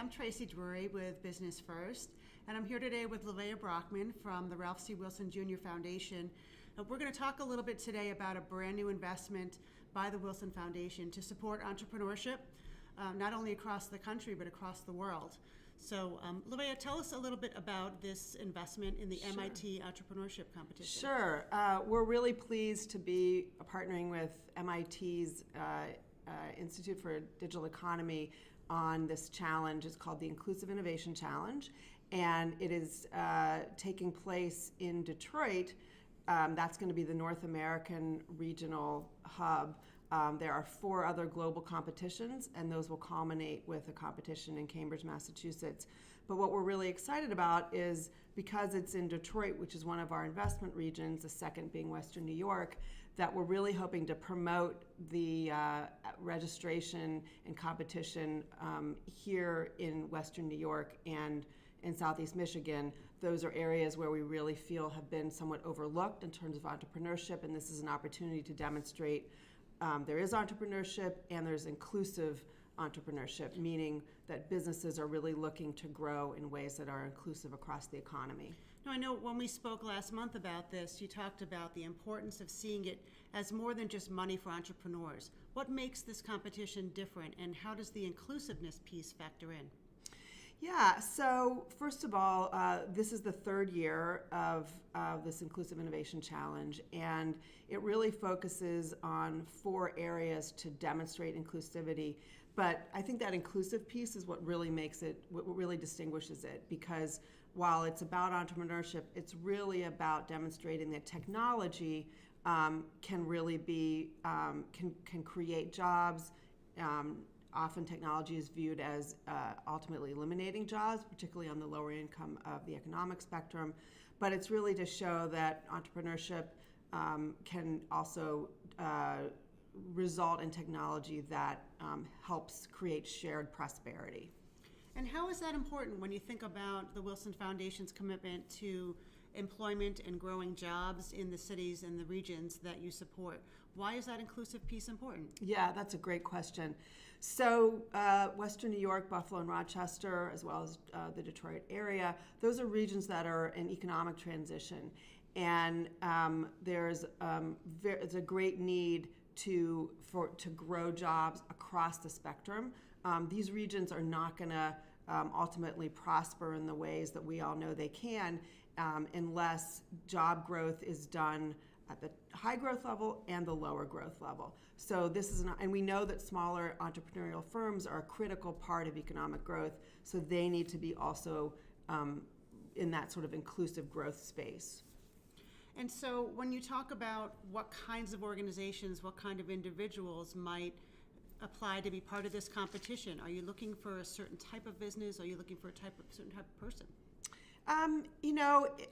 I'm Tracy Drury with Business First, and I'm here today with Lavea Brachman from the Ralph C. Wilson Jr. Foundation. We're going to talk a little bit today about a brand new investment by the Wilson Foundation to support entrepreneurship, not only across the country, but across the world. So, Lavea, tell us a little bit about this investment in the MIT Entrepreneurship Competition. Sure. We're really pleased to be partnering with MIT's Institute for Digital Economy on this challenge. It's called the Inclusive Innovation Challenge, and it is taking place in Detroit. That's going to be the North American regional hub. There are 4 other global competitions, and those will culminate with a competition in Cambridge, Massachusetts. But what we're really excited about is because it's in Detroit, which is one of our investment regions, the second being Western New York, that we're really hoping to promote the registration and competition here in Western New York and in Southeast Michigan. Those are areas where we really feel have been somewhat overlooked in terms of entrepreneurship, and this is an opportunity to demonstrate there is entrepreneurship and there's inclusive entrepreneurship, meaning that businesses are really looking to grow in ways that are inclusive across the economy. Now, I know when we spoke last month about this, you talked about the importance of seeing it as more than just money for entrepreneurs. What makes this competition different, and how does the inclusiveness piece factor in? Yeah, so first of all, this is the 3rd year of this Inclusive Innovation Challenge, and it really focuses on 4 areas to demonstrate inclusivity. But I think that inclusive piece is what really makes it, what really distinguishes it, because while it's about entrepreneurship, it's really about demonstrating that technology can really be, can create jobs. Often technology is viewed as ultimately eliminating jobs, particularly on the lower income of the economic spectrum. But it's really to show that entrepreneurship can also result in technology that helps create shared prosperity. And how is that important when you think about the Wilson Foundation's commitment to employment and growing jobs in the cities and the regions that you support? Why is that inclusive piece important? Yeah, that's a great question. So Western New York, Buffalo, and Rochester, as well as the Detroit area, those are regions that are in economic transition. And there's a great need to grow jobs across the spectrum. These regions are not going to ultimately prosper in the ways that we all know they can unless job growth is done at the high growth level and the lower growth level. So this is and we know that smaller entrepreneurial firms are a critical part of economic growth, so they need to be also in that sort of inclusive growth space. And so when you talk about what kinds of organizations, what kind of individuals might apply to be part of this competition, are you looking for a certain type of business? Are you looking for a certain type of person?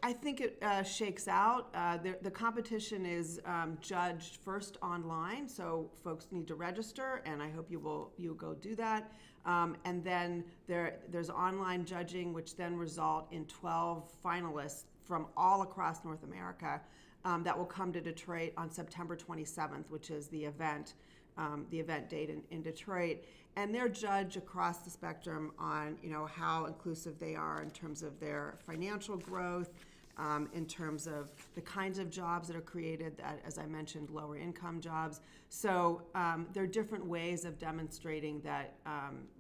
I think it shakes out. The competition is judged first online, so folks need to register, and I hope you'll go do that. And then there's online judging, which then result in 12 finalists from all across North America that will come to Detroit on September 27th, which is the event date in Detroit, and they're judged across the spectrum on how inclusive they are in terms of their financial growth, in terms of the kinds of jobs that are created, that, as I mentioned, lower income jobs. So there are different ways of demonstrating that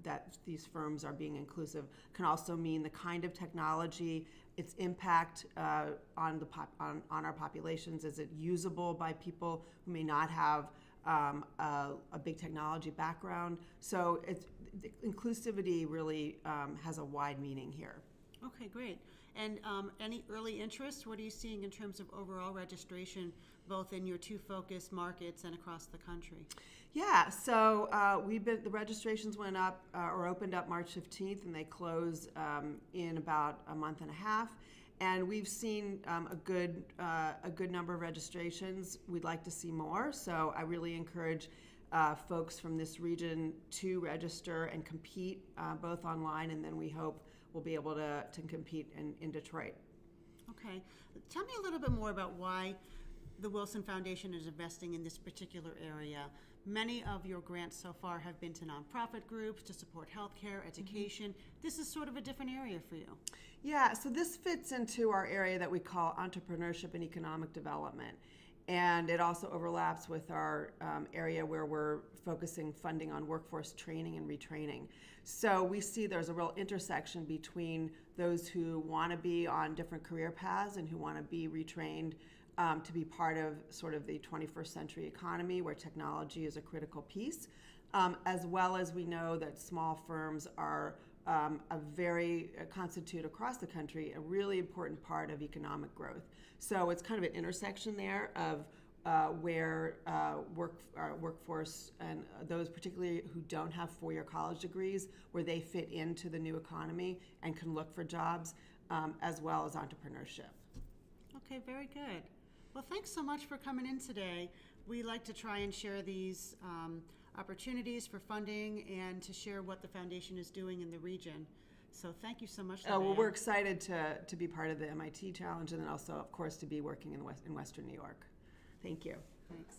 that these firms are being inclusive. Can also mean the kind of technology, its impact on our populations. Is it usable by people who may not have a big technology background? So inclusivity really has a wide meaning here. Okay, great. And any early interest? What are you seeing in terms of overall registration, both in your 2 focus markets and across the country? Yeah, so the registrations went up or opened up March 15th, and they close in about a month and a half. And we've seen a good number of registrations. We'd like to see more, so I really encourage folks from this region to register and compete both online, and then we hope we'll be able to compete in Detroit. Okay. Tell me a little bit more about why the Wilson Foundation is investing in this particular area. Many of your grants so far have been to nonprofit groups to support healthcare, education. This is sort of a different area for you. Yeah, so this fits into our area that we call entrepreneurship and economic development. And it also overlaps with our area where we're focusing funding on workforce training and retraining. So we see there's a real intersection between those who want to be on different career paths and who want to be retrained to be part of sort of the 21st century economy where technology is a critical piece, as well as we know that small firms are constitute across the country a really important part of economic growth. So it's kind of an intersection there of where workforce and those particularly who don't have four-year college degrees, where they fit into the new economy and can look for jobs, as well as entrepreneurship. Okay, very good. Well, thanks so much for coming in today. We like to try and share these opportunities for funding and to share what the foundation is doing in the region. So thank you so much. Well, we're excited to be part of the MIT Challenge and then also, of course, to be working in Western New York. Thank you. Thanks.